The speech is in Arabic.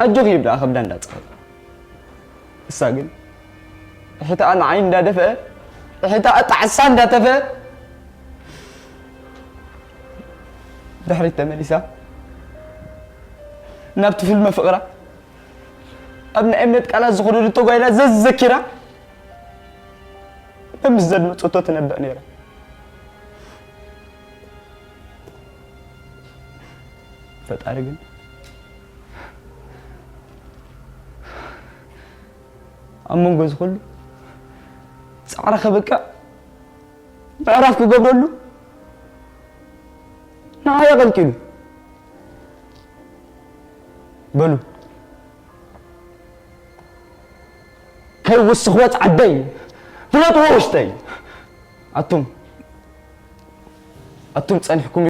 أجوخي يبدأ أخذ دان دات الساقل حتى أنا عين دا دفع حتى أتعسان دا تفع دحري التماليسة نابت في المفقرة ابن امنتك على زغرور توغايلا زذكرة بمزد مصوتو تنبأ نيرا فتاري ግን أمون جوز كله سعره خبكة بعرف كقبله نهاية قل كيلو بلو كي وسخوات عدي فلات ووشتي أتوم تصنحكم